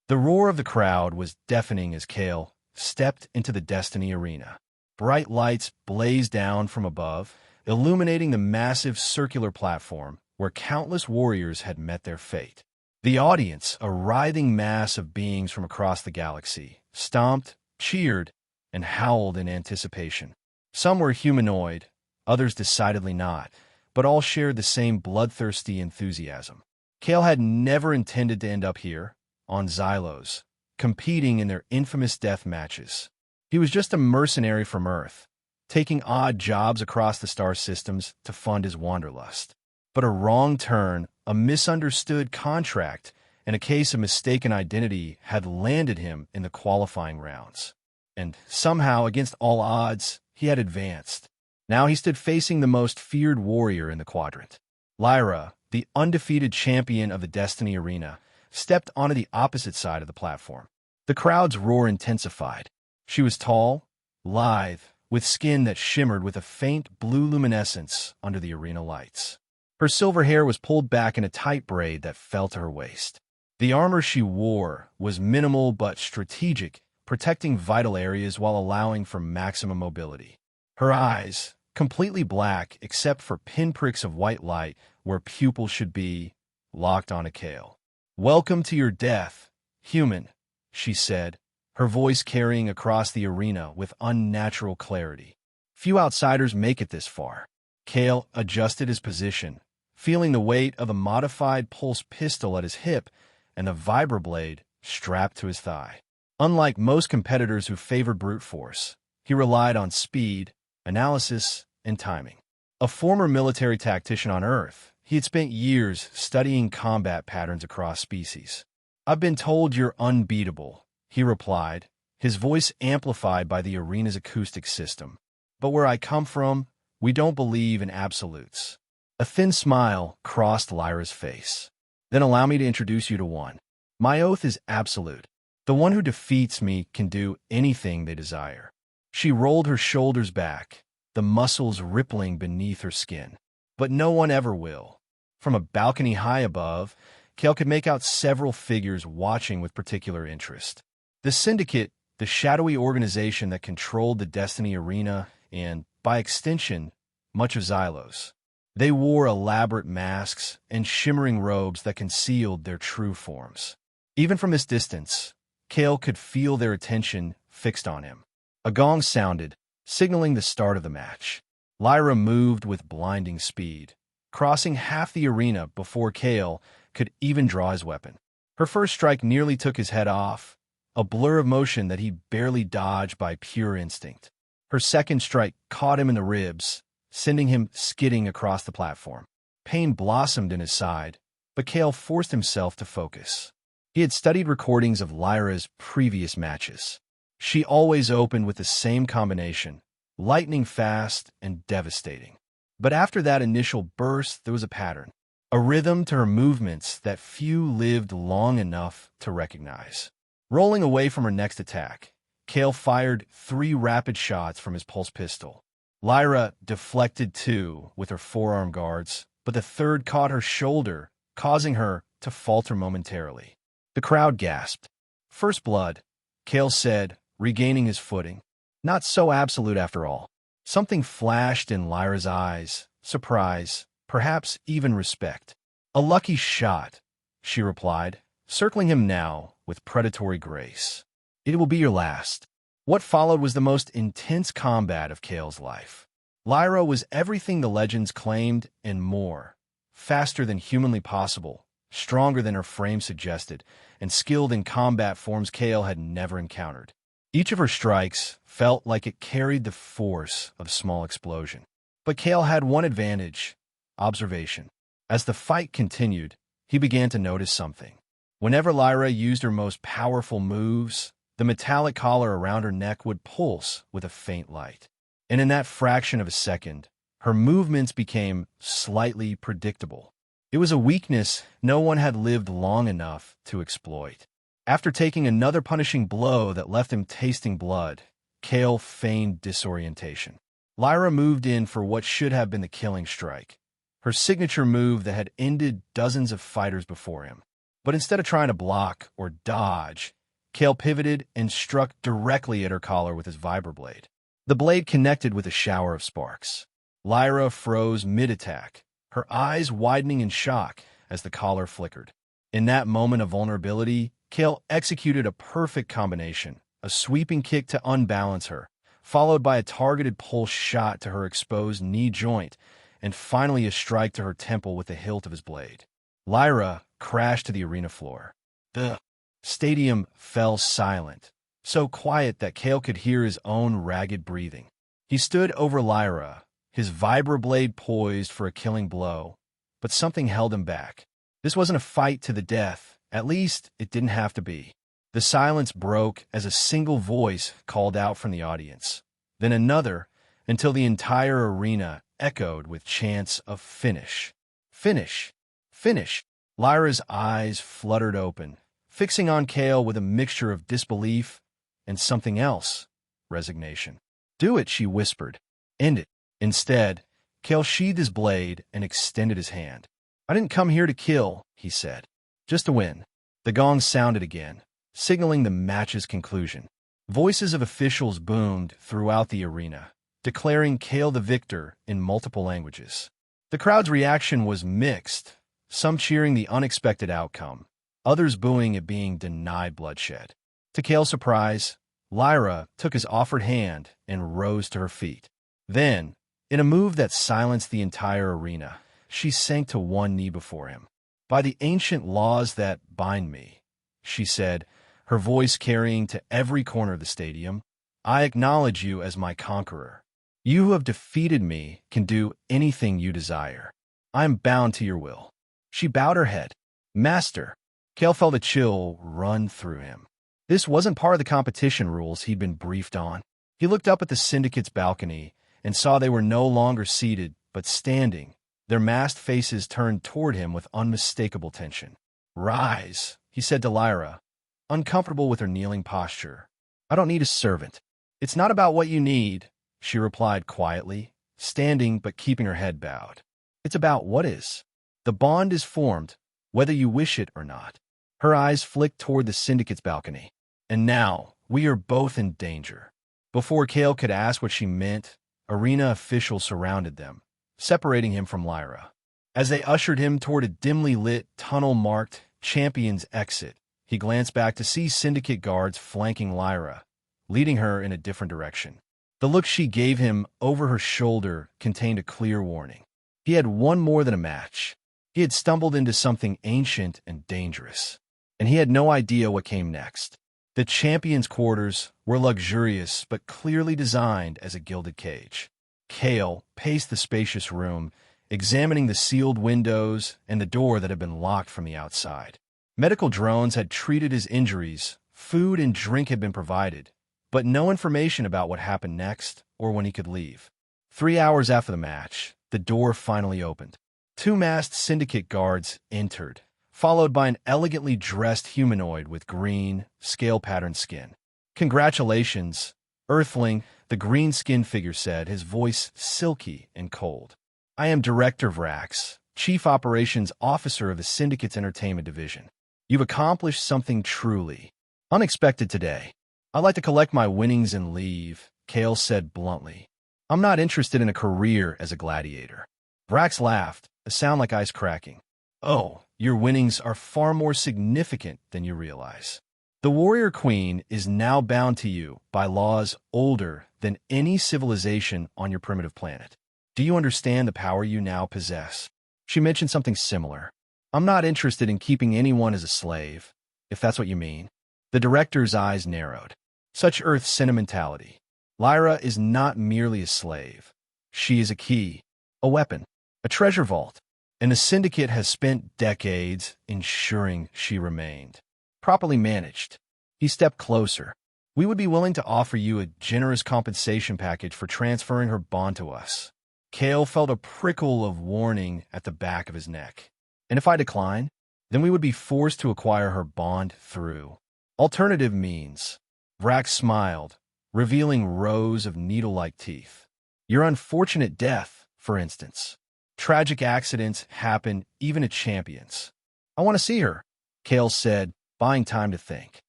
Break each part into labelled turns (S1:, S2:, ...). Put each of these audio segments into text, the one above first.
S1: The roar of the crowd was deafening as Kale stepped into the Destiny Arena. Bright lights blazed down from above, illuminating the massive circular platform where countless warriors had met their fate. The audience, a writhing mass of beings from across the galaxy, stomped, cheered, and howled in anticipation. Some were humanoid, others decidedly not, but all shared the same bloodthirsty enthusiasm. Kale had never intended to end up here, on Xylos, competing in their infamous death matches. He was just a mercenary from Earth, taking odd jobs across the star systems to fund his wanderlust. But a wrong turn, a misunderstood contract, and a case of mistaken identity had landed him in the qualifying rounds. And somehow, against all odds, he had advanced. Now he stood facing the most feared warrior in the quadrant. Lyra, the undefeated champion of the Destiny Arena, stepped onto the opposite side of the platform. The crowd's roar intensified. She was tall, lithe, with skin that shimmered with a faint blue luminescence under the arena lights. Her silver hair was pulled back in a tight braid that fell to her waist. The armor she wore was minimal but strategic, protecting vital areas while allowing for maximum mobility. Her eyes, completely black except for pinpricks of white light where pupils should be, locked on Kale. "Welcome to your death, human," she said, her voice carrying across the arena with unnatural clarity. Few outsiders make it this far. Kale adjusted his position, feeling the weight of a modified pulse pistol at his hip and the vibroblade strapped to his thigh. Unlike most competitors who favored brute force, he relied on speed, analysis, and timing. A former military tactician on Earth, he had spent years studying combat patterns across species. "I've been told you're unbeatable," he replied, his voice amplified by the arena's acoustic system. "But where I come from, we don't believe in absolutes." A thin smile crossed Lyra's face. "Then allow me to introduce you to one. My oath is absolute. The one who defeats me can do anything they desire." She rolled her shoulders back, the muscles rippling beneath her skin. "But no one ever will." From a balcony high above, Kale could make out several figures watching with particular interest. The Syndicate, the shadowy organization that controlled the Destiny Arena and, by extension, much of Xylos. They wore elaborate masks and shimmering robes that concealed their true forms. Even from this distance, Kale could feel their attention fixed on him. A gong sounded, signaling the start of the match. Lyra moved with blinding speed, crossing half the arena before Kale could even draw his weapon. Her first strike nearly took his head off, a blur of motion that he barely dodged by pure instinct. Her second strike caught him in the ribs, sending him skidding across the platform. Pain blossomed in his side, but Kale forced himself to focus. He had studied recordings of Lyra's previous matches. She always opened with the same combination, lightning fast and devastating. But after that initial burst, there was a pattern, a rhythm to her movements that few lived long enough to recognize. Rolling away from her next attack, Kale fired 3 rapid shots from his pulse pistol. Lyra deflected 2 with her forearm guards, but the third caught her shoulder, causing her to falter momentarily. The crowd gasped. "First blood," Kale said, regaining his footing. Not so absolute after all. Something flashed in Lyra's eyes, surprise, perhaps even respect. "A lucky shot," she replied, circling him now with predatory grace. "It will be your last." What followed was the most intense combat of Kale's life. Lyra was everything the legends claimed and more. Faster than humanly possible, stronger than her frame suggested, and skilled in combat forms Kale had never encountered. Each of her strikes felt like it carried the force of a small explosion. But Kale had one advantage: observation. As the fight continued, he began to notice something. Whenever Lyra used her most powerful moves, the metallic collar around her neck would pulse with a faint light. And in that fraction of a second, her movements became slightly predictable. It was a weakness no one had lived long enough to exploit. After taking another punishing blow that left him tasting blood, Kale feigned disorientation. Lyra moved in for what should have been the killing strike, her signature move that had ended dozens of fighters before him. But instead of trying to block or dodge, Kale pivoted and struck directly at her collar with his vibroblade. The blade connected with a shower of sparks. Lyra froze mid-attack, her eyes widening in shock as the collar flickered. In that moment of vulnerability, Kale executed a perfect combination, a sweeping kick to unbalance her, followed by a targeted pulse shot to her exposed knee joint, and finally a strike to her temple with the hilt of his blade. Lyra crashed to the arena floor. The stadium fell silent, so quiet that Kale could hear his own ragged breathing. He stood over Lyra, his vibroblade poised for a killing blow, but something held him back. This wasn't a fight to the death, at least it didn't have to be. The silence broke as a single voice called out from the audience, then another, until the entire arena echoed with chants of finish. Finish. Finish. Lyra's eyes fluttered open, fixing on Kale with a mixture of disbelief and something else, resignation. Do it, she whispered. End it. Instead, Kale sheathed his blade and extended his hand. I didn't come here to kill, he said, just to win. The gong sounded again, signaling the match's conclusion. Voices of officials boomed throughout the arena, declaring Kale the victor in multiple languages. The crowd's reaction was mixed, some cheering the unexpected outcome, others booing it being denied bloodshed. To Kale's surprise, Lyra took his offered hand and rose to her feet. Then, in a move that silenced the entire arena, she sank to one knee before him. By the ancient laws that bind me, she said, her voice carrying to every corner of the stadium, I acknowledge you as my conqueror. You who have defeated me can do anything you desire. I am bound to your will. She bowed her head. Master. Kale felt a chill run through him. This wasn't part of the competition rules he'd been briefed on. He looked up at the syndicate's balcony and saw they were no longer seated, but standing, their masked faces turned toward him with unmistakable tension. Rise, he said to Lyra, uncomfortable with her kneeling posture. I don't need a servant. It's not about what you need, she replied quietly, standing but keeping her head bowed. It's about what is. The bond is formed, whether you wish it or not. Her eyes flicked toward the syndicate's balcony. And now, we are both in danger. Before Kale could ask what she meant, arena officials surrounded them, separating him from Lyra. As they ushered him toward a dimly lit, tunnel-marked champion's exit, he glanced back to see syndicate guards flanking Lyra, leading her in a different direction. The look she gave him over her shoulder contained a clear warning. He had won more than a match. He had stumbled into something ancient and dangerous, and he had no idea what came next. The champion's quarters were luxurious but clearly designed as a gilded cage. Kale paced the spacious room, examining the sealed windows and the door that had been locked from the outside. Medical drones had treated his injuries, food and drink had been provided, but no information about what happened next or when he could leave. 3 hours after the match, the door finally opened. 2 masked syndicate guards entered, followed by an elegantly dressed humanoid with green, scale-patterned skin. Congratulations, Earthling, the green-skinned figure said, his voice silky and cold. I am Director Vrax, Chief Operations Officer of the Syndicate's Entertainment Division. You've accomplished something truly unexpected today. I'd like to collect my winnings and leave, Kale said bluntly. I'm not interested in a career as a gladiator. Vrax laughed, a sound like ice cracking. Oh, your winnings are far more significant than you realize. The Warrior Queen is now bound to you by laws older than any civilization on your primitive planet. Do you understand the power you now possess? She mentioned something similar. I'm not interested in keeping anyone as a slave, if that's what you mean. The director's eyes narrowed. Such Earth sentimentality. Lyra is not merely a slave. She is a key, a weapon, a treasure vault, and the Syndicate has spent decades ensuring she remained properly managed. He stepped closer. We would be willing to offer you a generous compensation package for transferring her bond to us. Kale felt a prickle of warning at the back of his neck. And if I decline, then we would be forced to acquire her bond through alternative means. Vrax smiled, revealing rows of needle-like teeth. Your unfortunate death, for instance. Tragic accidents happen even to champions. I want to see her. Kale said, buying time to think.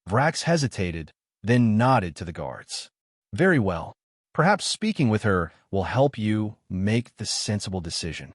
S1: Vrax hesitated, then nodded to the guards. Very well. Perhaps speaking with her will help you make the sensible decision.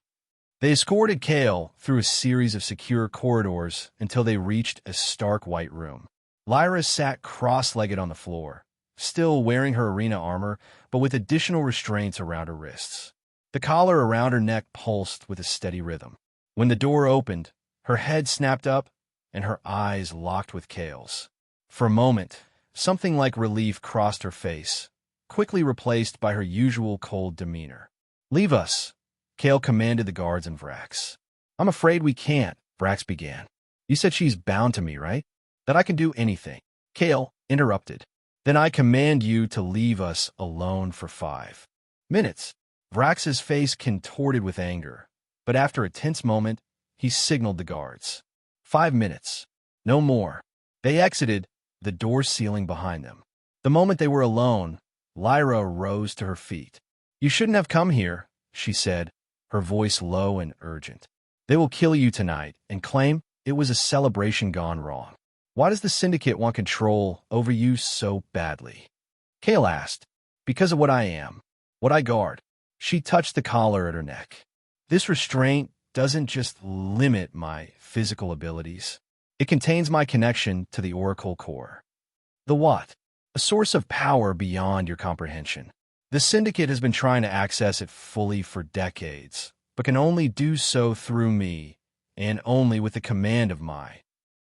S1: They escorted Kale through a series of secure corridors until they reached a stark white room. Lyra sat cross-legged on the floor, still wearing her arena armor, but with additional restraints around her wrists. The collar around her neck pulsed with a steady rhythm. When the door opened, her head snapped up and her eyes locked with Kale's. For a moment, something like relief crossed her face, quickly replaced by her usual cold demeanor. Leave us, Kale commanded the guards and Vrax. I'm afraid we can't, Vrax began. You said she's bound to me, right? That I can do anything. Kale interrupted. Then I command you to leave us alone for 5 minutes. Vrax's face contorted with anger, but after a tense moment, he signaled the guards. 5 minutes. No more. They exited, the door sealing behind them. The moment they were alone, Lyra rose to her feet. You shouldn't have come here, she said, her voice low and urgent. They will kill you tonight and claim it was a celebration gone wrong. Why does the Syndicate want control over you so badly? Kale asked. Because of what I am, what I guard. She touched the collar at her neck. This restraint doesn't just limit my physical abilities. It contains my connection to the Oracle core. The what? A source of power beyond your comprehension. The Syndicate has been trying to access it fully for decades, but can only do so through me, and only with the command of my.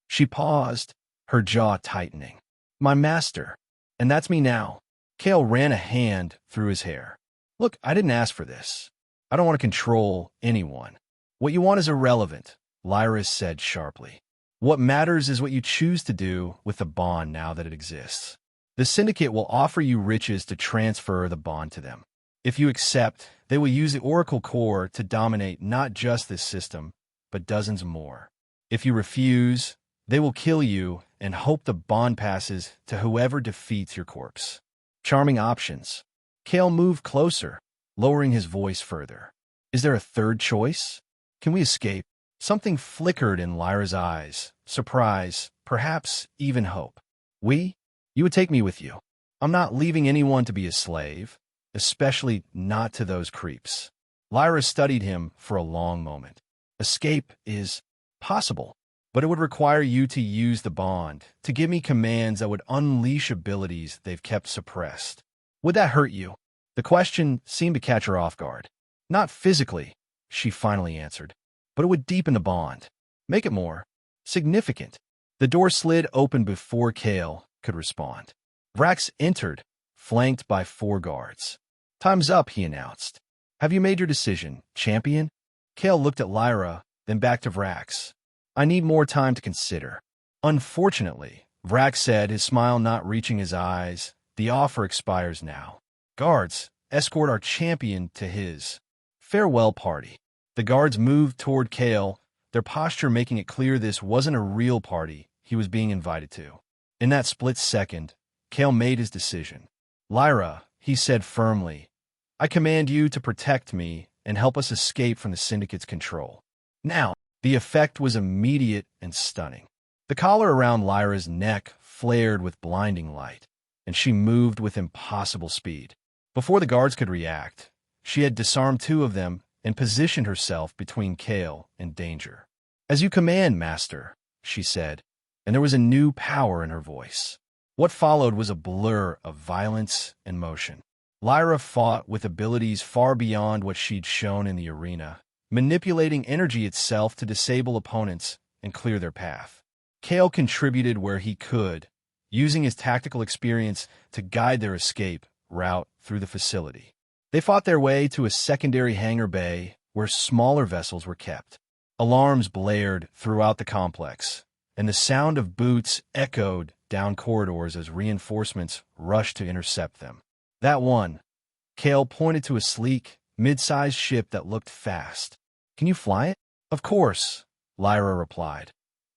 S1: She paused, her jaw tightening. My master. And that's me now. Kale ran a hand through his hair. Look, I didn't ask for this. I don't want to control anyone. What you want is irrelevant, Lyra said sharply. What matters is what you choose to do with the bond now that it exists. The Syndicate will offer you riches to transfer the bond to them. If you accept, they will use the Oracle core to dominate not just this system, but dozens more. If you refuse, they will kill you and hope the bond passes to whoever defeats your corpse. Charming options. Kale moved closer, lowering his voice further. Is there a third choice? Can we escape? Something flickered in Lyra's eyes. Surprise, perhaps even hope. We? You would take me with you. I'm not leaving anyone to be a slave, especially not to those creeps. Lyra studied him for a long moment. Escape is possible, but it would require you to use the bond, to give me commands that would unleash abilities they've kept suppressed. Would that hurt you? The question seemed to catch her off guard. Not physically, she finally answered, but it would deepen the bond, make it more significant. The door slid open before Kale could respond. Vrax entered, flanked by 4 guards. Time's up, he announced. Have you made your decision, champion? Kale looked at Lyra, then back to Vrax. I need more time to consider. Unfortunately, Vrax said, his smile not reaching his eyes, the offer expires now. Guards, escort our champion to his farewell party. The guards moved toward Kale, their posture making it clear this wasn't a real party he was being invited to. In that split second, Kale made his decision. Lyra, he said firmly, I command you to protect me and help us escape from the Syndicate's control. Now, the effect was immediate and stunning. The collar around Lyra's neck flared with blinding light, and she moved with impossible speed. Before the guards could react, she had disarmed 2 of them and positioned herself between Kale and danger. As you command, master, she said, and there was a new power in her voice. What followed was a blur of violence and motion. Lyra fought with abilities far beyond what she'd shown in the arena, manipulating energy itself to disable opponents and clear their path. Kale contributed where he could, using his tactical experience to guide their escape route through the facility. They fought their way to a secondary hangar bay where smaller vessels were kept. Alarms blared throughout the complex, and the sound of boots echoed down corridors as reinforcements rushed to intercept them. That one, Kale pointed to a sleek, mid-sized ship that looked fast. Can you fly it? Of course, Lyra replied,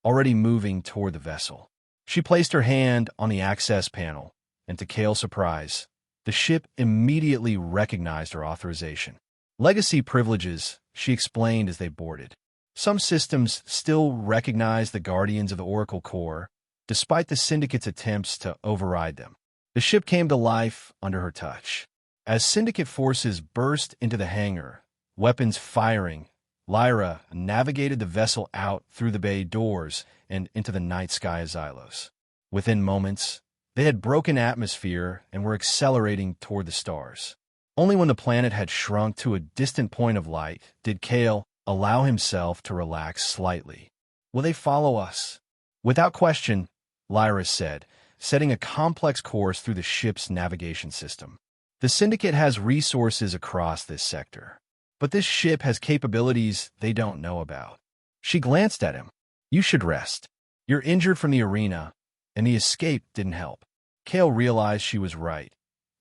S1: already moving toward the vessel. She placed her hand on the access panel, and to Kale's surprise, the ship immediately recognized her authorization. Legacy privileges, she explained as they boarded. Some systems still recognize the guardians of the Oracle core, despite the Syndicate's attempts to override them. The ship came to life under her touch. As Syndicate forces burst into the hangar, weapons firing, Lyra navigated the vessel out through the bay doors and into the night sky of Xylos. Within moments, they had broken atmosphere and were accelerating toward the stars. Only when the planet had shrunk to a distant point of light did Kale allow himself to relax slightly. "Will they follow us?" "Without question," Lyra said, setting a complex course through the ship's navigation system. "The Syndicate has resources across this sector, but this ship has capabilities they don't know about." She glanced at him. "You should rest. You're injured from the arena, and the escape didn't help." Kale realized she was right.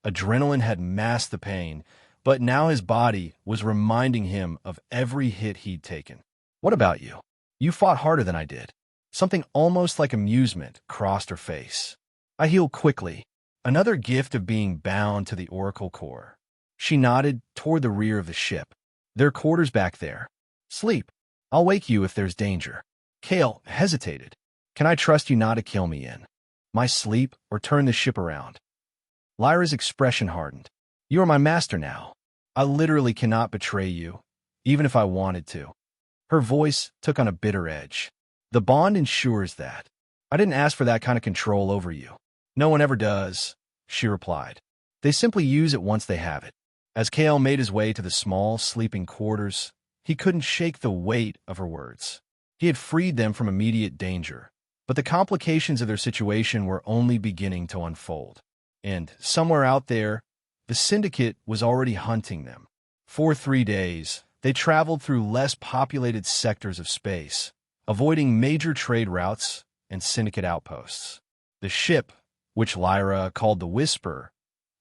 S1: Adrenaline had masked the pain, but now his body was reminding him of every hit he'd taken. "What about you? You fought harder than I did." Something almost like amusement crossed her face. "I healed quickly. Another gift of being bound to the Oracle core." She nodded toward the rear of the ship. "There are quarters back there. Sleep. I'll wake you if there's danger." Kale hesitated. "Can I trust you not to kill me in my sleep or turn the ship around?" Lyra's expression hardened. "You are my master now. I literally cannot betray you, even if I wanted to." Her voice took on a bitter edge. "The bond ensures that. I didn't ask for that kind of control over you." "No one ever does," she replied. "They simply use it once they have it." As Kale made his way to the small sleeping quarters, he couldn't shake the weight of her words. He had freed them from immediate danger, but the complications of their situation were only beginning to unfold. And somewhere out there, the Syndicate was already hunting them. For 3 days, they traveled through less populated sectors of space, avoiding major trade routes and Syndicate outposts. The ship, which Lyra called the Whisper,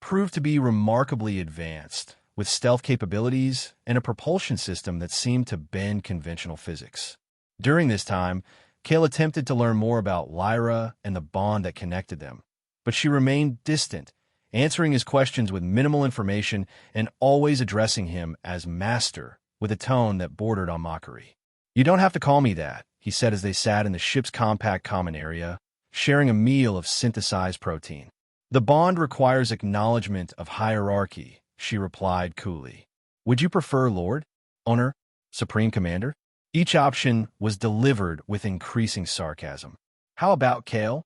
S1: proved to be remarkably advanced, with stealth capabilities and a propulsion system that seemed to bend conventional physics. During this time, Kale attempted to learn more about Lyra and the bond that connected them, but she remained distant, answering his questions with minimal information and always addressing him as master with a tone that bordered on mockery. "You don't have to call me that," he said as they sat in the ship's compact common area, sharing a meal of synthesized protein. "The bond requires acknowledgement of hierarchy," she replied coolly. "Would you prefer Lord, Owner, Supreme Commander?" Each option was delivered with increasing sarcasm. "How about Kale?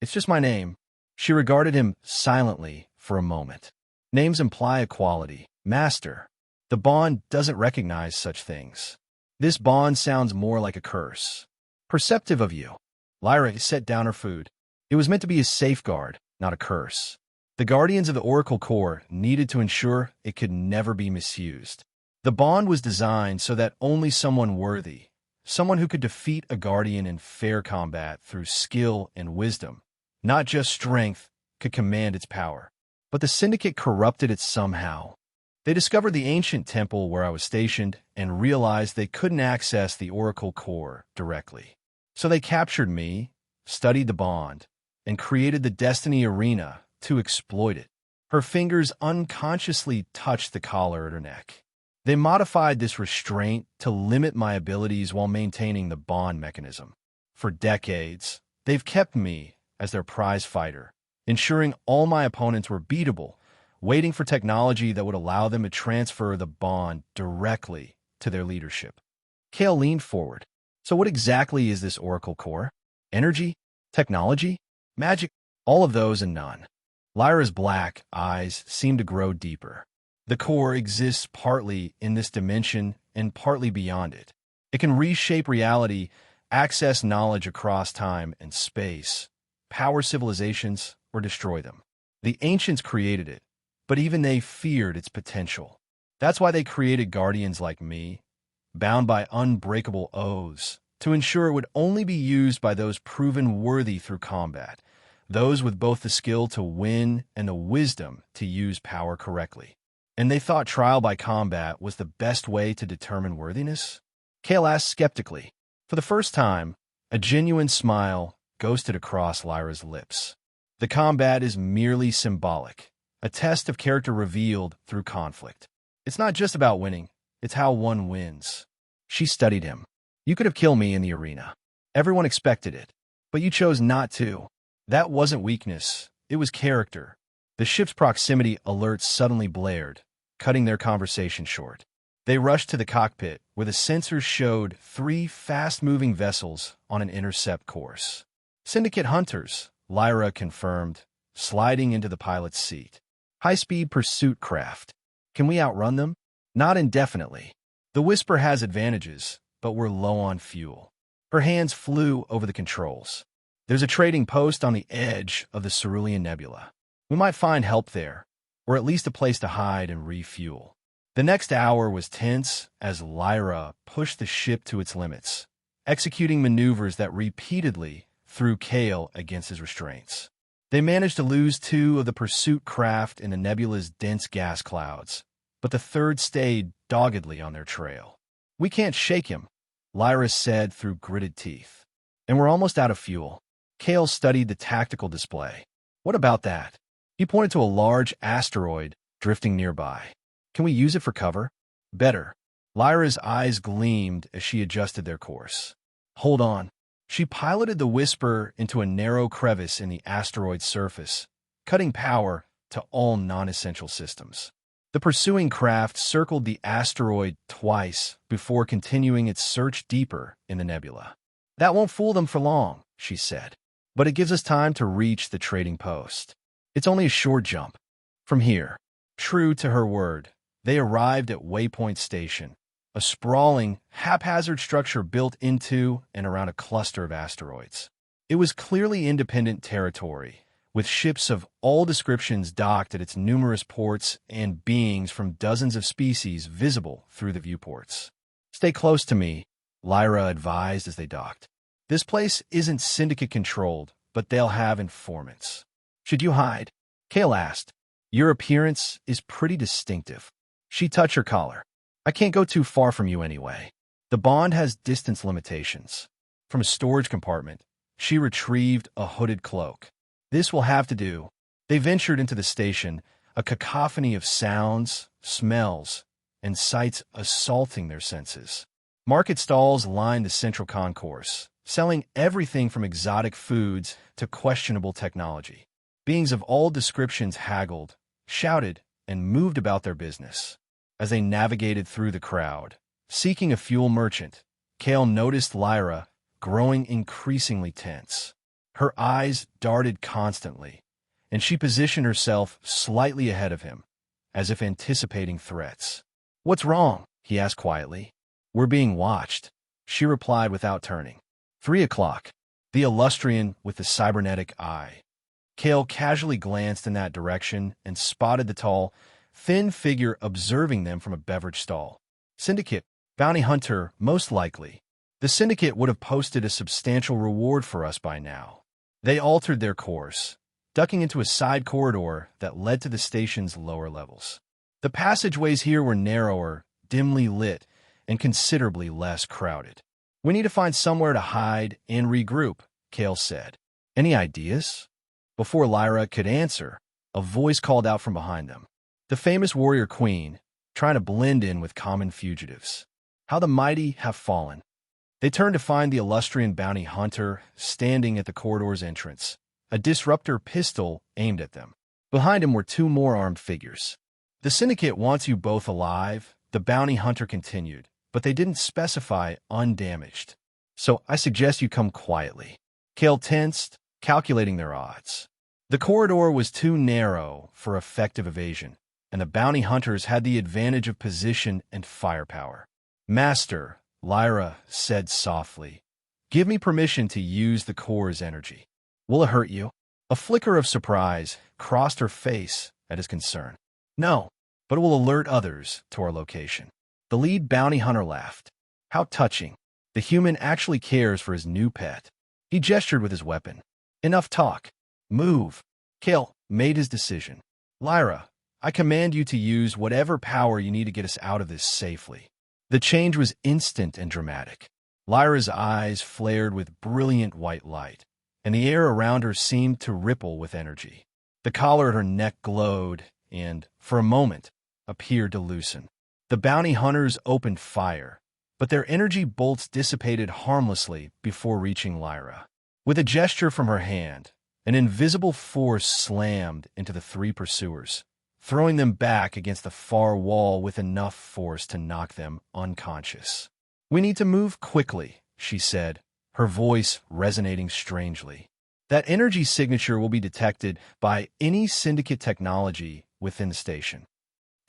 S1: It's just my name." She regarded him silently for a moment. "Names imply equality. Master. The bond doesn't recognize such things. This bond sounds more like a curse." "Perceptive of you." Lyra set down her food. "It was meant to be a safeguard, not a curse. The guardians of the Oracle core needed to ensure it could never be misused. The bond was designed so that only someone worthy, someone who could defeat a guardian in fair combat through skill and wisdom, not just strength, could command its power. But the Syndicate corrupted it somehow. They discovered the ancient temple where I was stationed and realized they couldn't access the Oracle core directly. So they captured me, studied the bond, and created the Destiny Arena to exploit it." Her fingers unconsciously touched the collar at her neck. "They modified this restraint to limit my abilities while maintaining the bond mechanism. For decades, they've kept me as their prize fighter, ensuring all my opponents were beatable, waiting for technology that would allow them to transfer the bond directly to their leadership." Kale leaned forward. "So what exactly is this Oracle core? Energy? Technology? Magic? All of those and none." Lyra's black eyes seemed to grow deeper. "The core exists partly in this dimension and partly beyond it. It can reshape reality, access knowledge across time and space, power civilizations, or destroy them. The ancients created it, but even they feared its potential. That's why they created guardians like me, bound by unbreakable oaths, to ensure it would only be used by those proven worthy through combat, those with both the skill to win and the wisdom to use power correctly. And they thought trial by combat was the best way to determine worthiness?" Kale asked skeptically. For the first time, a genuine smile ghosted across Lyra's lips. "The combat is merely symbolic, a test of character revealed through conflict. It's not just about winning, it's how one wins." She studied him. You could have killed me in the arena. Everyone expected it. But you chose not to. That wasn't weakness. It was character. The ship's proximity alert suddenly blared, cutting their conversation short. They rushed to the cockpit, where the sensors showed 3 fast-moving vessels on an intercept course. Syndicate hunters, Lyra confirmed, sliding into the pilot's seat. High-speed pursuit craft. Can we outrun them? Not indefinitely. The Whisper has advantages, but we're low on fuel. Her hands flew over the controls. There's a trading post on the edge of the Cerulean Nebula. We might find help there, or at least a place to hide and refuel. The next hour was tense as Lyra pushed the ship to its limits, executing maneuvers that repeatedly threw Kale against his restraints. They managed to lose 2 of the pursuit craft in the nebula's dense gas clouds, but the third stayed doggedly on their trail. We can't shake him, Lyra said through gritted teeth. And we're almost out of fuel. Kale studied the tactical display. What about that? He pointed to a large asteroid drifting nearby. Can we use it for cover? Better. Lyra's eyes gleamed as she adjusted their course. Hold on. She piloted the Whisper into a narrow crevice in the asteroid's surface, cutting power to all non-essential systems. The pursuing craft circled the asteroid twice before continuing its search deeper in the nebula. That won't fool them for long, she said, but it gives us time to reach the trading post. It's only a short jump. From here, true to her word, they arrived at Waypoint Station, a sprawling, haphazard structure built into and around a cluster of asteroids. It was clearly independent territory, with ships of all descriptions docked at its numerous ports and beings from dozens of species visible through the viewports. Stay close to me, Lyra advised as they docked. This place isn't syndicate-controlled, but they'll have informants. Should you hide? Kale asked. Your appearance is pretty distinctive. She touched her collar. I can't go too far from you anyway. The bond has distance limitations. From a storage compartment, she retrieved a hooded cloak. This will have to do. They ventured into the station, a cacophony of sounds, smells, and sights assaulting their senses. Market stalls lined the central concourse, selling everything from exotic foods to questionable technology. Beings of all descriptions haggled, shouted, and moved about their business. As they navigated through the crowd, seeking a fuel merchant, Kale noticed Lyra growing increasingly tense. Her eyes darted constantly, and she positioned herself slightly ahead of him, as if anticipating threats. What's wrong? He asked quietly. We're being watched, she replied without turning. 3 o'clock. The Illustrian with the cybernetic eye. Kale casually glanced in that direction and spotted the tall, thin figure observing them from a beverage stall. Syndicate, bounty hunter, most likely. The Syndicate would have posted a substantial reward for us by now. They altered their course, ducking into a side corridor that led to the station's lower levels. The passageways here were narrower, dimly lit, and considerably less crowded. We need to find somewhere to hide and regroup, Kale said. Any ideas? Before Lyra could answer, a voice called out from behind them. The famous warrior queen, trying to blend in with common fugitives. How the mighty have fallen. They turned to find the Illustrian bounty hunter standing at the corridor's entrance, a disruptor pistol aimed at them. Behind him were 2 more armed figures. The Syndicate wants you both alive, the bounty hunter continued, but they didn't specify undamaged. So I suggest you come quietly. Kale tensed, calculating their odds. The corridor was too narrow for effective evasion, and the bounty hunters had the advantage of position and firepower. Master, Lyra said softly, give me permission to use the core's energy. Will it hurt you? A flicker of surprise crossed her face at his concern. No, but it will alert others to our location. The lead bounty hunter laughed. How touching. The human actually cares for his new pet. He gestured with his weapon. Enough talk. Move. Kale made his decision. Lyra, I command you to use whatever power you need to get us out of this safely. The change was instant and dramatic. Lyra's eyes flared with brilliant white light, and the air around her seemed to ripple with energy. The collar at her neck glowed and, for a moment, appeared to loosen. The bounty hunters opened fire, but their energy bolts dissipated harmlessly before reaching Lyra. With a gesture from her hand, an invisible force slammed into the three pursuers, throwing them back against the far wall with enough force to knock them unconscious. "We need to move quickly," she said, her voice resonating strangely. "That energy signature will be detected by any syndicate technology within the station."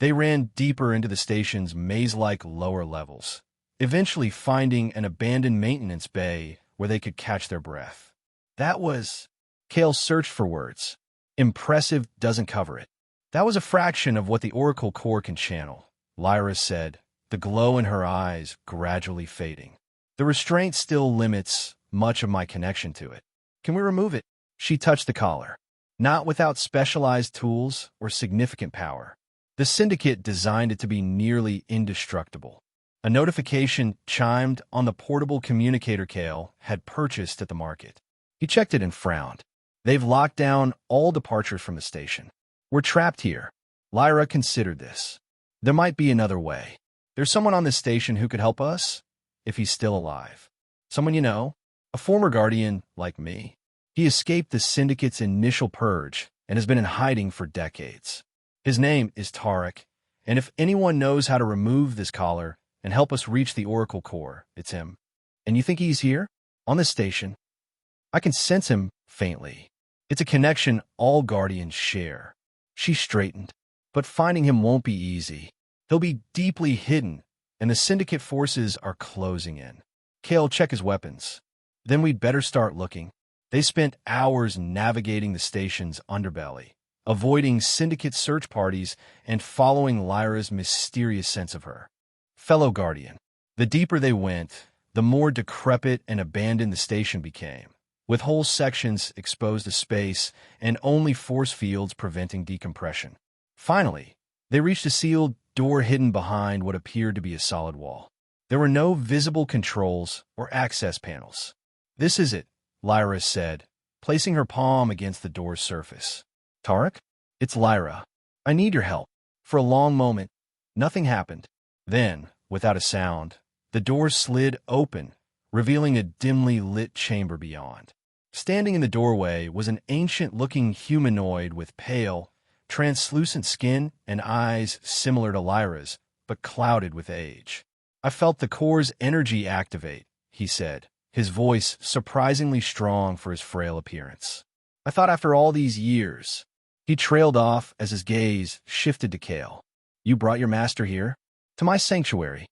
S1: They ran deeper into the station's maze-like lower levels, eventually finding an abandoned maintenance bay where they could catch their breath. That was... Kale searched for words. Impressive doesn't cover it. "That was a fraction of what the Oracle core can channel," Lyra said, the glow in her eyes gradually fading. "The restraint still limits much of my connection to it. Can we remove it?" She touched the collar. "Not without specialized tools or significant power. The Syndicate designed it to be nearly indestructible." A notification chimed on the portable communicator Kale had purchased at the market. He checked it and frowned. "They've locked down all departures from the station. We're trapped here." Lyra considered this. "There might be another way. There's someone on this station who could help us, if he's still alive. Someone you know, a former Guardian like me. He escaped the Syndicate's initial purge and has been in hiding for decades. His name is Tarek, and if anyone knows how to remove this collar and help us reach the Oracle core, it's him." "And you think he's here? On this station?" "I can sense him faintly. It's a connection all Guardians share." She straightened. "But finding him won't be easy. He'll be deeply hidden, and the Syndicate forces are closing in." "Kale, check his weapons." "Then we'd better start looking." They spent hours navigating the station's underbelly, avoiding Syndicate search parties and following Lyra's mysterious sense of her. Fellow Guardian. The deeper they went, the more decrepit and abandoned the station became, with whole sections exposed to space and only force fields preventing decompression. Finally, they reached a sealed door hidden behind what appeared to be a solid wall. There were no visible controls or access panels. "This is it," Lyra said, placing her palm against the door's surface. "Tarek? It's Lyra. I need your help." For a long moment, nothing happened. Then, without a sound, the door slid open, revealing a dimly lit chamber beyond. Standing in the doorway was an ancient-looking humanoid with pale, translucent skin and eyes similar to Lyra's, but clouded with age. "I felt the core's energy activate," he said, his voice surprisingly strong for his frail appearance. "I thought after all these years..." He trailed off as his gaze shifted to Kale. "You brought your master here?" "To my sanctuary.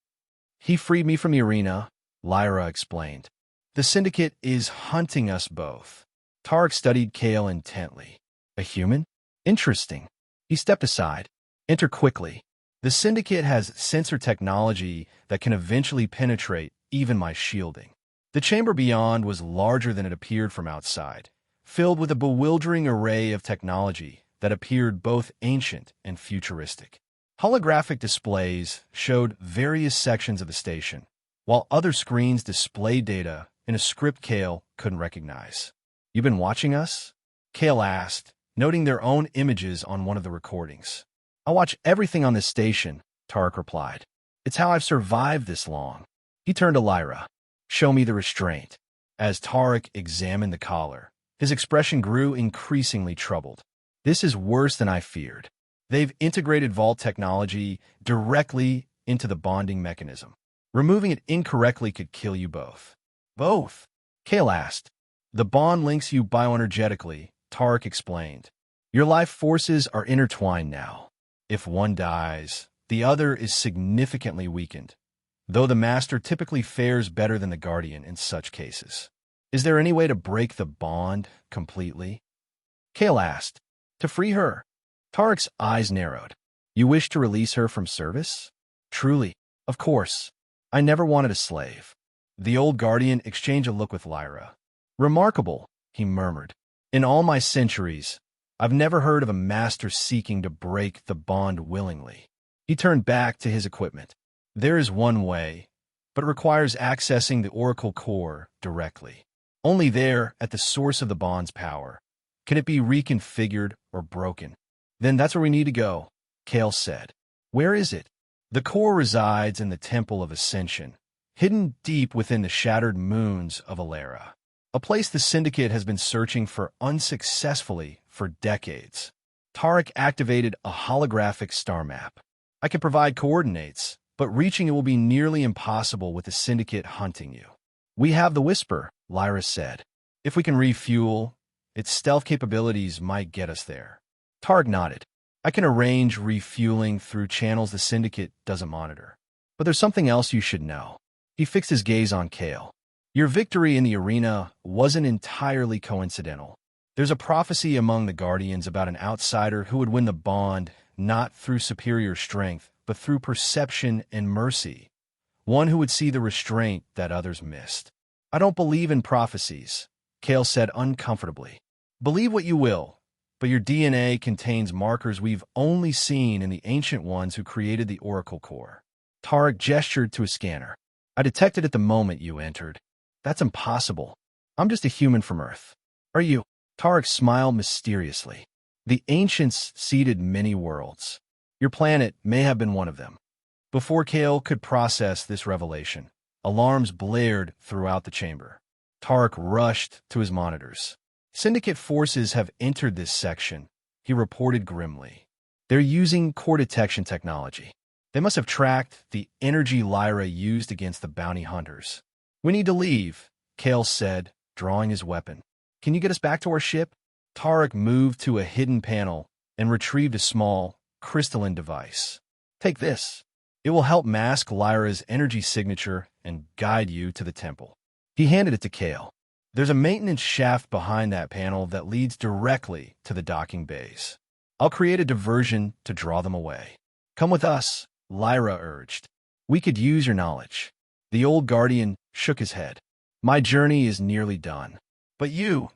S1: He freed me from the arena," Lyra explained. "The Syndicate is hunting us both." Tarek studied Kale intently. "A human? Interesting." He stepped aside. "Enter quickly. The Syndicate has sensor technology that can eventually penetrate even my shielding." The chamber beyond was larger than it appeared from outside, filled with a bewildering array of technology that appeared both ancient and futuristic. Holographic displays showed various sections of the station, while other screens displayed data in a script Kale couldn't recognize. "You been watching us?" Kale asked, noting their own images on one of the recordings. "I watch everything on this station," Tarek replied. "It's how I've survived this long." He turned to Lyra. "Show me the restraint." As Tarek examined the collar, his expression grew increasingly troubled. "This is worse than I feared. They've integrated vault technology directly into the bonding mechanism. Removing it incorrectly could kill you both." "Both?" Kale asked. "The bond links you bioenergetically," Tarek explained. "Your life forces are intertwined now. If one dies, the other is significantly weakened, though the Master typically fares better than the Guardian in such cases." "Is there any way to break the bond completely?" Kale asked. "To free her." Tarek's eyes narrowed. "You wish to release her from service?" "Truly, of course. I never wanted a slave." The old Guardian exchanged a look with Lyra. "Remarkable," he murmured. "In all my centuries, I've never heard of a master seeking to break the bond willingly." He turned back to his equipment. "There is one way, but it requires accessing the Oracle core directly. Only there, at the source of the bond's power, can it be reconfigured or broken." "Then that's where we need to go," Kale said. "Where is it?" "The core resides in the Temple of Ascension, hidden deep within the shattered moons of Alara, a place the Syndicate has been searching for unsuccessfully for decades. Tarek activated a holographic star map. I can provide coordinates, but reaching it will be nearly impossible with the Syndicate hunting you. We have the Whisper, Lyra said. If we can refuel, its stealth capabilities might get us there. Tarek nodded. I can arrange refueling through channels the Syndicate doesn't monitor. But there's something else you should know. He fixed his gaze on Kale. Your victory in the arena wasn't entirely coincidental. There's a prophecy among the Guardians about an outsider who would win the bond not through superior strength, but through perception and mercy. One who would see the restraint that others missed. I don't believe in prophecies, Kale said uncomfortably. Believe what you will, but your DNA contains markers we've only seen in the ancient ones who created the Oracle Core. Tarek gestured to a scanner. I detected it the moment you entered. That's impossible. I'm just a human from Earth. Are you? Tarek smiled mysteriously. The ancients seeded many worlds. Your planet may have been one of them. Before Kale could process this revelation, alarms blared throughout the chamber. Tarek rushed to his monitors. Syndicate forces have entered this section, he reported grimly. They're using core detection technology. They must have tracked the energy Lyra used against the bounty hunters. We need to leave, Kale said, drawing his weapon. Can you get us back to our ship? Tarek moved to a hidden panel and retrieved a small, crystalline device. Take this. It will help mask Lyra's energy signature and guide you to the temple. He handed it to Kale. There's a maintenance shaft behind that panel that leads directly to the docking bays. I'll create a diversion to draw them away. Come with us, Lyra urged. We could use your knowledge. The old guardian shook his head. My journey is nearly done. But you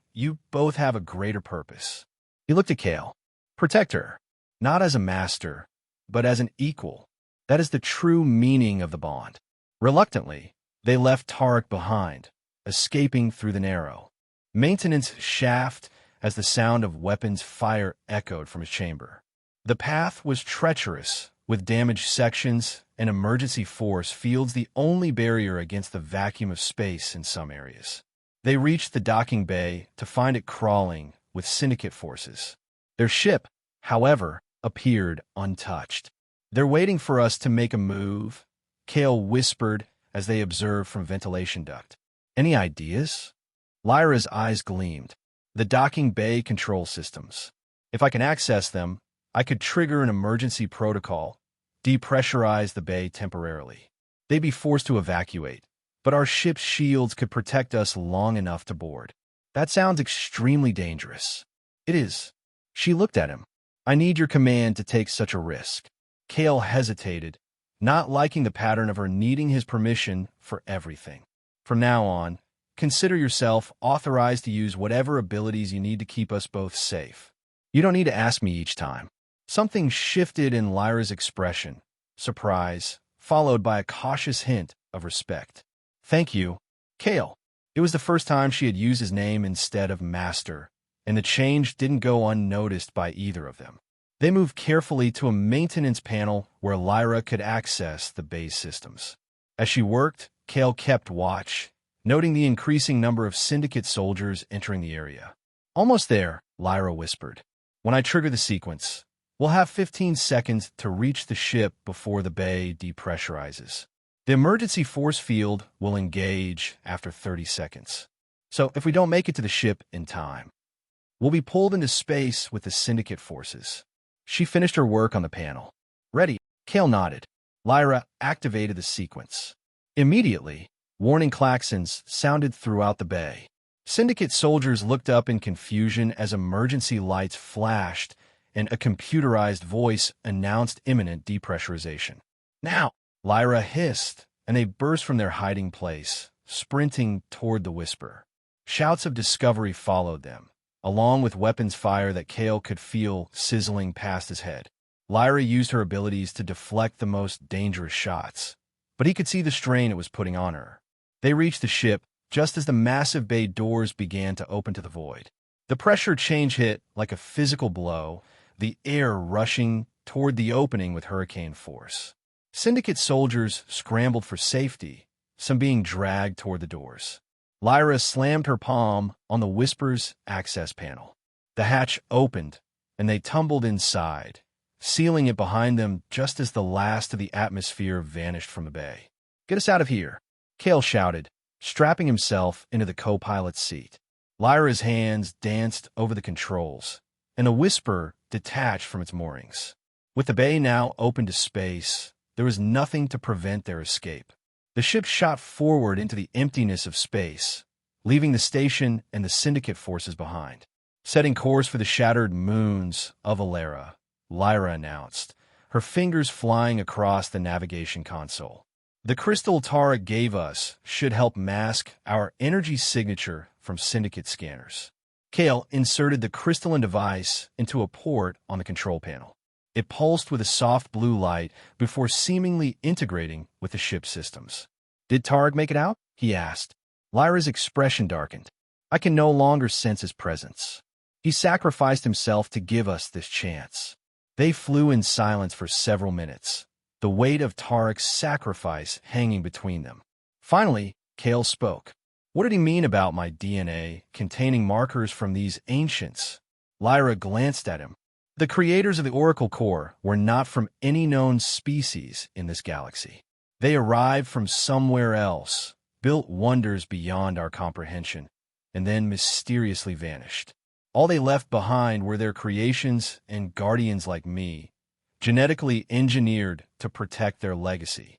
S1: both have a greater purpose. He looked at Kale. Protect her, not as a master, but as an equal. That is the true meaning of the bond. Reluctantly, they left Tarek behind, escaping through the narrow maintenance shaft as the sound of weapons fire echoed from his chamber. The path was treacherous, with damaged sections and emergency force fields the only barrier against the vacuum of space in some areas. They reached the docking bay to find it crawling with Syndicate forces. Their ship, however, appeared untouched. They're waiting for us to make a move, Kale whispered as they observed from ventilation duct. Any ideas? Lyra's eyes gleamed. The docking bay control systems. If I can access them, I could trigger an emergency protocol, depressurize the bay temporarily. They'd be forced to evacuate, but our ship's shields could protect us long enough to board. That sounds extremely dangerous. It is. She looked at him. I need your command to take such a risk. Kale hesitated, not liking the pattern of her needing his permission for everything. From now on, consider yourself authorized to use whatever abilities you need to keep us both safe. You don't need to ask me each time. Something shifted in Lyra's expression, surprise, followed by a cautious hint of respect. Thank you, Kale. It was the first time she had used his name instead of master, and the change didn't go unnoticed by either of them. They moved carefully to a maintenance panel where Lyra could access the base systems. As she worked, Kale kept watch, noting the increasing number of Syndicate soldiers entering the area. Almost there, Lyra whispered. When I trigger the sequence, we'll have 15 seconds to reach the ship before the bay depressurizes. The emergency force field will engage after 30 seconds. So if we don't make it to the ship in time, we'll be pulled into space with the Syndicate forces. She finished her work on the panel. Ready? Kale nodded. Lyra activated the sequence. Immediately, warning klaxons sounded throughout the bay. Syndicate soldiers looked up in confusion as emergency lights flashed and a computerized voice announced imminent depressurization. Now, Lyra hissed, and they burst from their hiding place, sprinting toward the Whisper. Shouts of discovery followed them, along with weapons fire that Kale could feel sizzling past his head. Lyra used her abilities to deflect the most dangerous shots, but he could see the strain it was putting on her. They reached the ship just as the massive bay doors began to open to the void. The pressure change hit like a physical blow, the air rushing toward the opening with hurricane force. Syndicate soldiers scrambled for safety, some being dragged toward the doors. Lyra slammed her palm on the Whisper's access panel. The hatch opened, and they tumbled inside, sealing it behind them just as the last of the atmosphere vanished from the bay. "Get us out of here," Cale shouted, strapping himself into the co-pilot's seat. Lyra's hands danced over the controls, and the Whisper detached from its moorings. With the bay now open to space, there was nothing to prevent their escape. The ship shot forward into the emptiness of space, leaving the station and the Syndicate forces behind. Setting course for the shattered moons of Alera, Lyra announced, her fingers flying across the navigation console. "The crystal Tara gave us should help mask our energy signature from Syndicate scanners." Cale inserted the crystalline device into a port on the control panel. It pulsed with a soft blue light before seemingly integrating with the ship's systems. "Did Targ make it out?" he asked. Lyra's expression darkened. "I can no longer sense his presence. He sacrificed himself to give us this chance." They flew in silence for several minutes, the weight of Targ's sacrifice hanging between them. Finally, Cale spoke. "What did he mean about my DNA containing markers from these ancients?" Lyra glanced at him. "The creators of the Oracle Core were not from any known species in this galaxy. They arrived from somewhere else, built wonders beyond our comprehension, and then mysteriously vanished. All they left behind were their creations and guardians like me, genetically engineered to protect their legacy.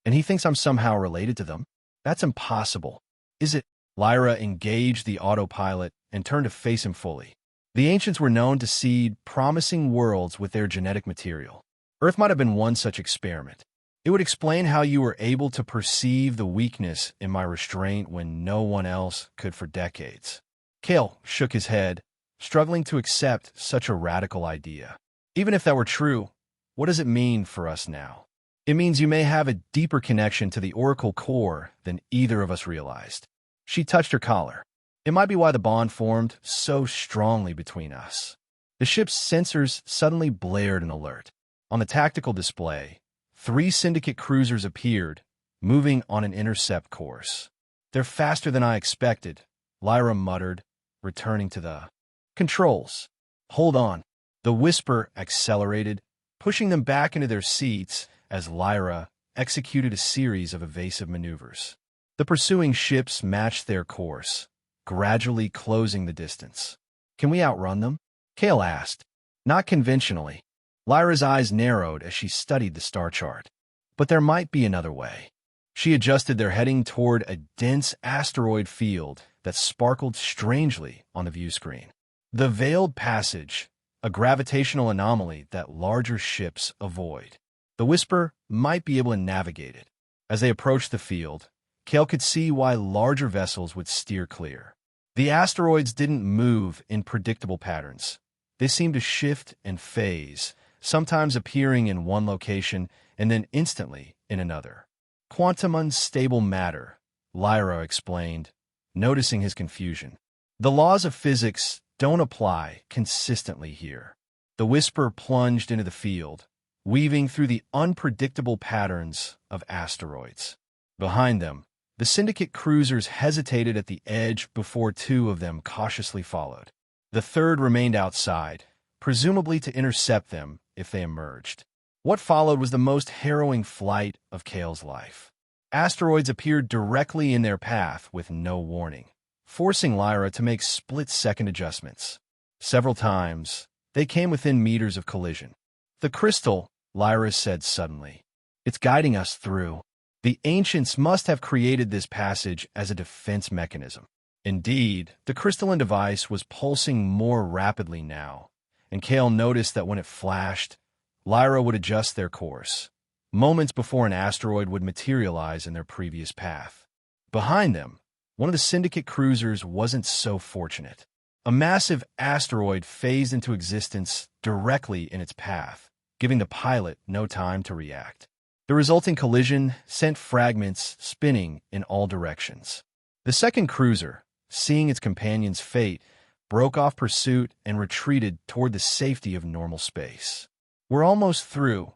S1: And he thinks I'm somehow related to them? That's impossible. Is it?" Lyra engaged the autopilot and turned to face him fully. "The ancients were known to seed promising worlds with their genetic material. Earth might have been one such experiment. It would explain how you were able to perceive the weakness in my restraint when no one else could for decades." Cale shook his head, struggling to accept such a radical idea. "Even if that were true, what does it mean for us now? It means you may have a deeper connection to the Oracle Core than either of us realized." She touched her collar. "It might be why the bond formed so strongly between us." The ship's sensors suddenly blared an alert. On the tactical display, 3 Syndicate cruisers appeared, moving on an intercept course. "They're faster than I expected," Lyra muttered, returning to the controls. "Hold on." The Whisper accelerated, pushing them back into their seats as Lyra executed a series of evasive maneuvers. The pursuing ships matched their course, gradually closing the distance. "Can we outrun them?" Cale asked. "Not conventionally." Lyra's eyes narrowed as she studied the star chart. "But there might be another way." She adjusted their heading toward a dense asteroid field that sparkled strangely on the view screen. The Veiled Passage, a gravitational anomaly that larger ships avoid. The Whisper might be able to navigate it. As they approached the field, Cale could see why larger vessels would steer clear. The asteroids didn't move in predictable patterns. They seemed to shift and phase, sometimes appearing in one location and then instantly in another. "Quantum unstable matter," Lyra explained, noticing his confusion. "The laws of physics don't apply consistently here." The Whisper plunged into the field, weaving through the unpredictable patterns of asteroids. Behind them, the Syndicate cruisers hesitated at the edge before 2 of them cautiously followed. The third remained outside, presumably to intercept them if they emerged. What followed was the most harrowing flight of Cale's life. Asteroids appeared directly in their path with no warning, forcing Lyra to make split-second adjustments. Several times, they came within meters of collision. "The crystal," Lyra said suddenly. "It's guiding us through. The ancients must have created this passage as a defense mechanism." Indeed, the crystalline device was pulsing more rapidly now, and Cale noticed that when it flashed, Lyra would adjust their course, moments before an asteroid would materialize in their previous path. Behind them, one of the Syndicate cruisers wasn't so fortunate. A massive asteroid phased into existence directly in its path, giving the pilot no time to react. The resulting collision sent fragments spinning in all directions. The second cruiser, seeing its companion's fate, broke off pursuit and retreated toward the safety of normal space. "We're almost through,"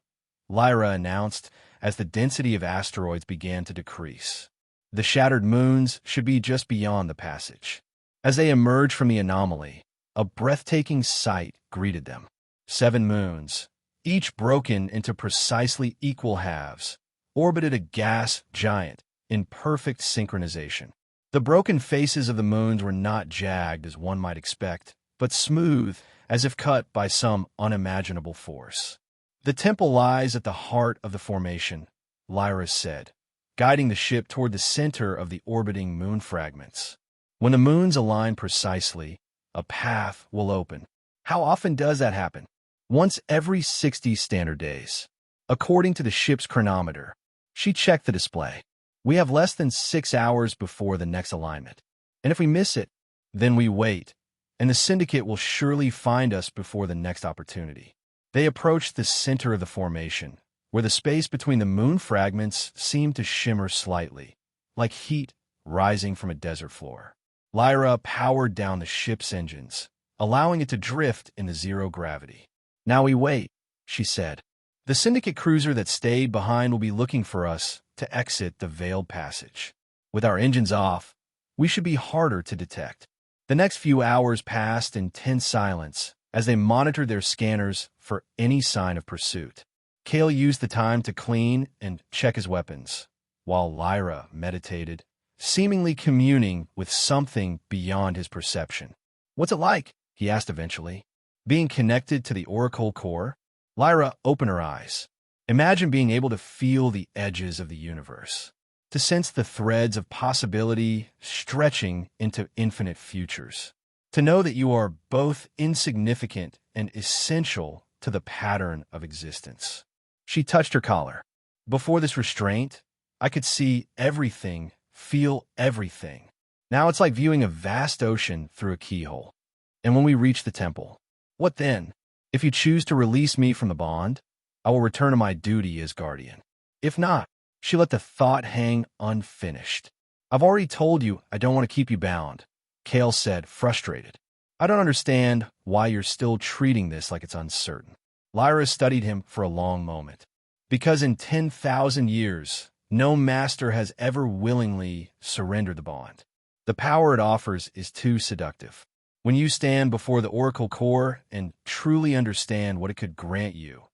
S1: Lyra announced as the density of asteroids began to decrease. The shattered moons should be just beyond the passage. As they emerged from the anomaly, a breathtaking sight greeted them. 7 moons, each broken into precisely equal halves, orbited a gas giant in perfect synchronization. The broken faces of the moons were not jagged as one might expect, but smooth as if cut by some unimaginable force. The temple lies at the heart of the formation, Lyra said, guiding the ship toward the center of the orbiting moon fragments. When the moons align precisely, a path will open. How often does that happen? Once every 60 standard days. According to the ship's chronometer, she checked the display. We have less than 6 hours before the next alignment. And if we miss it, then we wait, and the syndicate will surely find us before the next opportunity. They approached the center of the formation, where the space between the moon fragments seemed to shimmer slightly, like heat rising from a desert floor. Lyra powered down the ship's engines, allowing it to drift in the zero gravity. Now we wait, she said. The syndicate cruiser that stayed behind will be looking for us to exit the veiled passage. With our engines off, we should be harder to detect. The next few hours passed in tense silence as they monitored their scanners for any sign of pursuit. Kale used the time to clean and check his weapons, while Lyra meditated, seemingly communing with something beyond his perception. "What's it like?" he asked eventually. "Being connected to the Oracle core?" Lyra opened her eyes. "Imagine being able to feel the edges of the universe, to sense the threads of possibility stretching into infinite futures, to know that you are both insignificant and essential to the pattern of existence." She touched her collar. "Before this restraint, I could see everything, feel everything. Now it's like viewing a vast ocean through a keyhole. And when we reach the temple, what then? If you choose to release me from the bond, I will return to my duty as guardian. If not," she let the thought hang unfinished. "I've already told you I don't want to keep you bound," Kale said, frustrated. "I don't understand why you're still treating this like it's uncertain." Lyra studied him for a long moment. "Because in 10,000 years, no master has ever willingly surrendered the bond. The power it offers is too seductive. When you stand before the Oracle core and truly understand what it could grant you,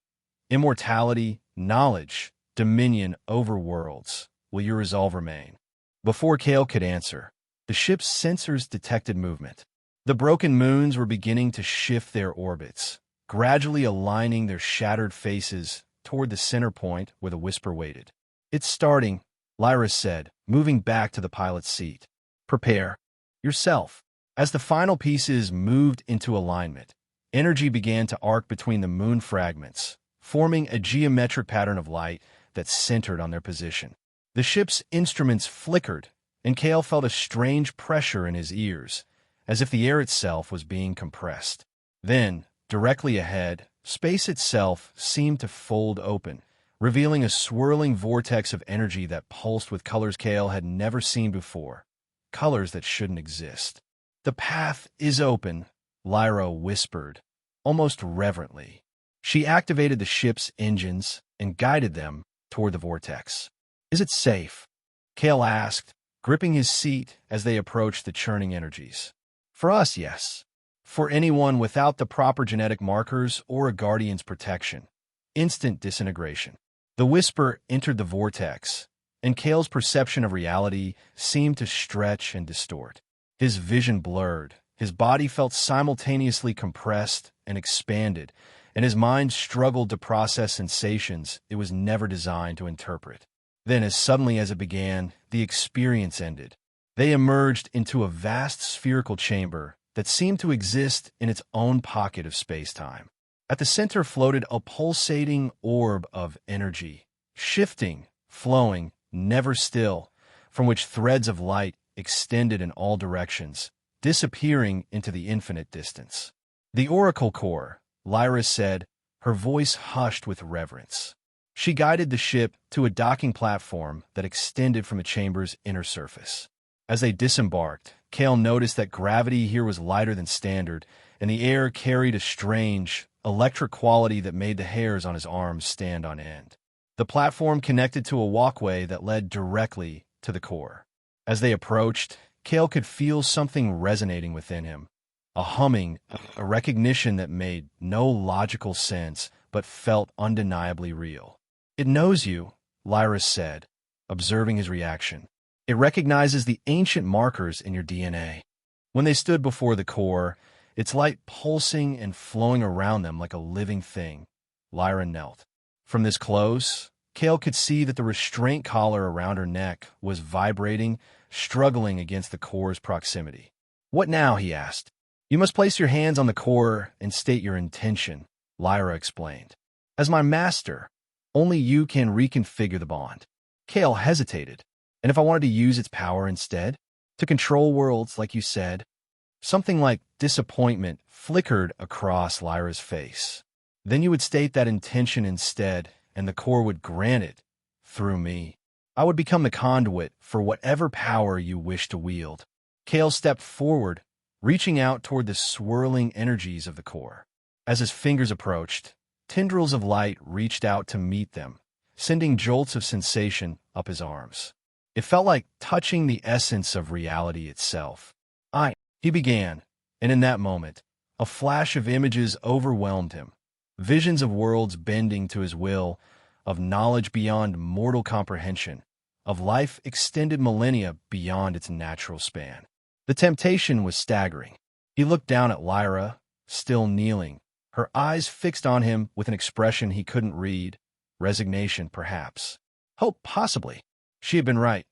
S1: immortality, knowledge, dominion over worlds, will your resolve remain?" Before Kale could answer, the ship's sensors detected movement. The broken moons were beginning to shift their orbits, gradually aligning their shattered faces toward the center point where the whisper waited. "It's starting," Lyra said, moving back to the pilot's seat. "Prepare yourself." As the final pieces moved into alignment, energy began to arc between the moon fragments, forming a geometric pattern of light that centered on their position. The ship's instruments flickered, and Kale felt a strange pressure in his ears, as if the air itself was being compressed. Then, directly ahead, space itself seemed to fold open, revealing a swirling vortex of energy that pulsed with colors Kale had never seen before, colors that shouldn't exist. "The path is open," Lyra whispered, almost reverently. She activated the ship's engines and guided them toward the vortex. "Is it safe?" Kale asked, gripping his seat as they approached the churning energies. "For us, yes. For anyone without the proper genetic markers or a guardian's protection, instant disintegration." The whisper entered the vortex, and Kale's perception of reality seemed to stretch and distort. His vision blurred, his body felt simultaneously compressed and expanded, and his mind struggled to process sensations it was never designed to interpret. Then, as suddenly as it began, the experience ended. They emerged into a vast spherical chamber that seemed to exist in its own pocket of space-time. At the center floated a pulsating orb of energy, shifting, flowing, never still, from which threads of light extended in all directions, disappearing into the infinite distance. "The Oracle core," Lyra said, her voice hushed with reverence. She guided the ship to a docking platform that extended from the chamber's inner surface. As they disembarked, Kale noticed that gravity here was lighter than standard, and the air carried a strange, electric quality that made the hairs on his arms stand on end. The platform connected to a walkway that led directly to the core. As they approached, Kale could feel something resonating within him. A humming, a recognition that made no logical sense but felt undeniably real. "It knows you," Lyra said, observing his reaction. "It recognizes the ancient markers in your DNA." When they stood before the core, its light pulsing and flowing around them like a living thing, Lyra knelt. From this close, Kale could see that the restraint collar around her neck was vibrating, struggling against the core's proximity. "What now?" he asked. "You must place your hands on the core and state your intention," Lyra explained. "As my master, only you can reconfigure the bond." Kale hesitated. "And if I wanted to use its power instead? To control worlds, like you said?" Something like disappointment flickered across Lyra's face. "Then you would state that intention instead, and the core would grant it, through me. I would become the conduit for whatever power you wish to wield." Kale stepped forward, reaching out toward the swirling energies of the core. As his fingers approached, tendrils of light reached out to meet them, sending jolts of sensation up his arms. It felt like touching the essence of reality itself. He began, and in that moment, a flash of images overwhelmed him. Visions of worlds bending to his will, of knowledge beyond mortal comprehension, of life extended millennia beyond its natural span. The temptation was staggering. He looked down at Lyra, still kneeling, her eyes fixed on him with an expression he couldn't read. Resignation, perhaps. Hope, possibly. She had been right.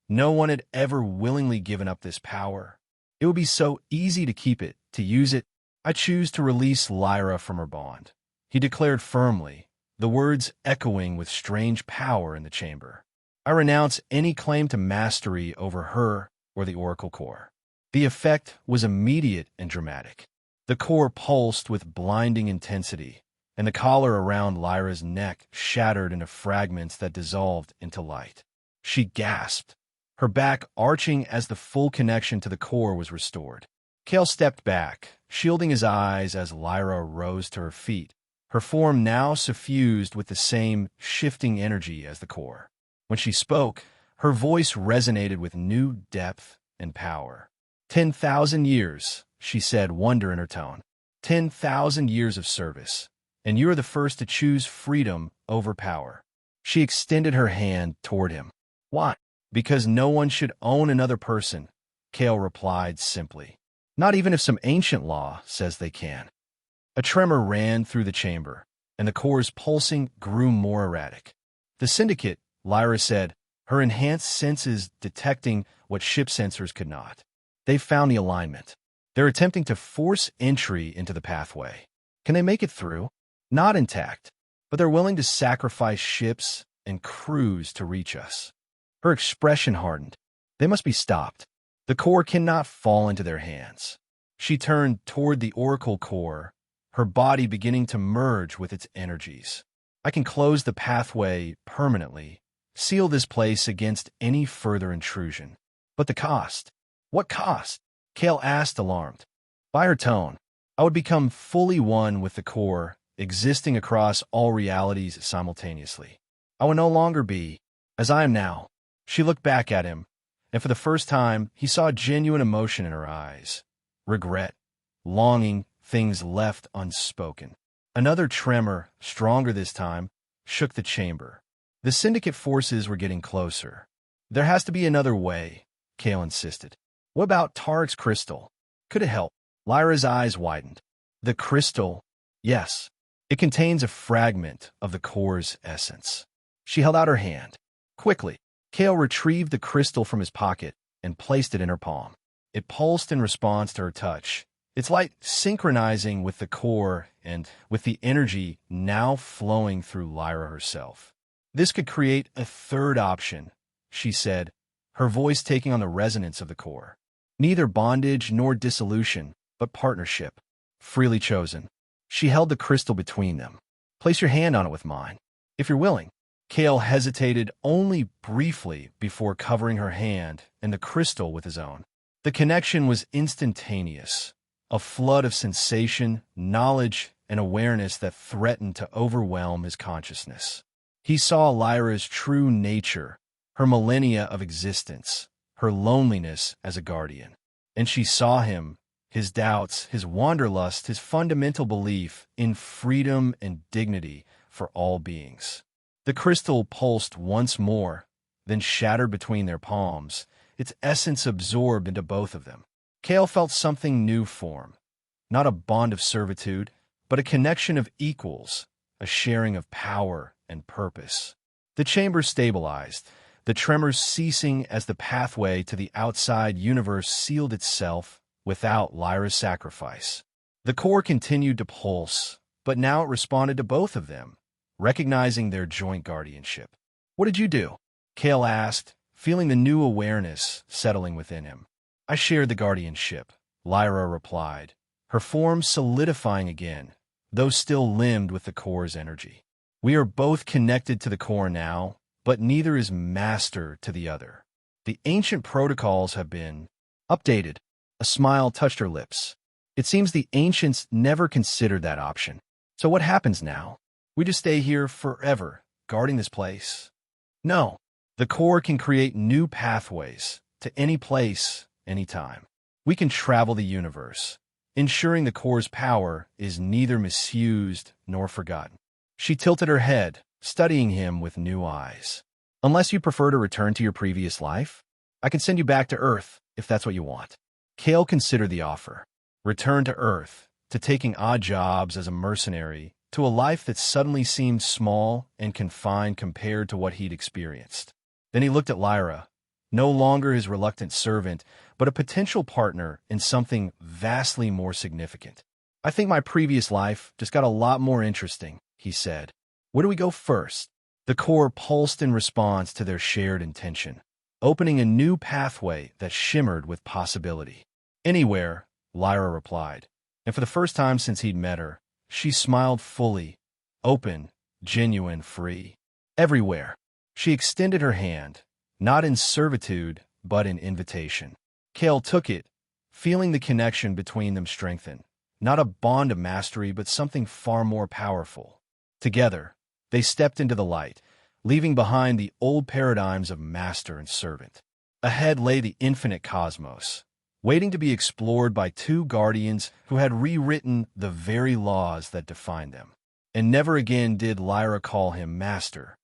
S1: No one had ever willingly given up this power. It would be so easy to keep it, to use it. "I choose to release Lyra from her bond," he declared firmly, the words echoing with strange power in the chamber. "I renounce any claim to mastery over her or the Oracle core." The effect was immediate and dramatic. The core pulsed with blinding intensity, and the collar around Lyra's neck shattered into fragments that dissolved into light. She gasped, her back arching as the full connection to the core was restored. Kale stepped back, shielding his eyes as Lyra rose to her feet, her form now suffused with the same shifting energy as the core. When she spoke, her voice resonated with new depth and power. 10,000 years, she said, wonder in her tone. 10,000 years of service, and you are the first to choose freedom over power. She extended her hand toward him. "Why?" "Because no one should own another person," Kale replied simply. "Not even if some ancient law says they can." A tremor ran through the chamber, and the core's pulsing grew more erratic. "The Syndicate," Lyra said, her enhanced senses detecting what ship sensors could not. "They've found the alignment. They're attempting to force entry into the pathway. Can they make it through? Not intact, but they're willing to sacrifice ships and crews to reach us." Her expression hardened. "They must be stopped. The core cannot fall into their hands." She turned toward the Oracle core, her body beginning to merge with its energies. "I can close the pathway permanently, seal this place against any further intrusion. But the cost? What cost?" Kale asked, alarmed. By her tone, "I would become fully one with the core, existing across all realities simultaneously. I would no longer be as I am now." She looked back at him, and for the first time, he saw genuine emotion in her eyes. Regret, longing, things left unspoken. Another tremor, stronger this time, shook the chamber. The Syndicate forces were getting closer. "There has to be another way," Kale insisted. "What about Tarek's crystal? Could it help?" Lyra's eyes widened. "The crystal? Yes. It contains a fragment of the core's essence." She held out her hand. Quickly, Kale retrieved the crystal from his pocket and placed it in her palm. It pulsed in response to her touch, its light synchronizing with the core and with the energy now flowing through Lyra herself. "This could create a third option," she said, her voice taking on the resonance of the core. "Neither bondage nor dissolution, but partnership, freely chosen." She held the crystal between them. "Place your hand on it with mine, if you're willing." Kale hesitated only briefly before covering her hand and the crystal with his own. The connection was instantaneous, a flood of sensation, knowledge, and awareness that threatened to overwhelm his consciousness. He saw Lyra's true nature, her millennia of existence, her loneliness as a guardian. And she saw him, his doubts, his wanderlust, his fundamental belief in freedom and dignity for all beings. The crystal pulsed once more, then shattered between their palms, its essence absorbed into both of them. Kale felt something new form, not a bond of servitude, but a connection of equals, a sharing of power and purpose. The chamber stabilized, the tremors ceasing as the pathway to the outside universe sealed itself without Lyra's sacrifice. The core continued to pulse, but now it responded to both of them, recognizing their joint guardianship. "What did you do?" Kale asked, feeling the new awareness settling within him. "I shared the guardianship," Lyra replied, her form solidifying again, though still limbed with the core's energy. "We are both connected to the core now, but neither is master to the other. The ancient protocols have been updated." A smile touched her lips. "It seems the ancients never considered that option. So what happens now? We just stay here forever, guarding this place?" "No. The core can create new pathways to any place, anytime. We can travel the universe, ensuring the core's power is neither misused nor forgotten." She tilted her head, studying him with new eyes. "Unless you prefer to return to your previous life, I can send you back to Earth if that's what you want." Kale considered the offer. Return to Earth, to taking odd jobs as a mercenary, to a life that suddenly seemed small and confined compared to what he'd experienced. Then he looked at Lyra, no longer his reluctant servant, but a potential partner in something vastly more significant. "I think my previous life just got a lot more interesting," he said. "Where do we go first?" The core pulsed in response to their shared intention, opening a new pathway that shimmered with possibility. "Anywhere," Lyra replied, and for the first time since he'd met her, she smiled fully, open, genuine, free. "Everywhere." She extended her hand, not in servitude, but in invitation. Kale took it, feeling the connection between them strengthen, not a bond of mastery, but something far more powerful. Together, they stepped into the light, leaving behind the old paradigms of master and servant. Ahead lay the infinite cosmos, waiting to be explored by two guardians who had rewritten the very laws that defined them. And never again did Lyra call him master,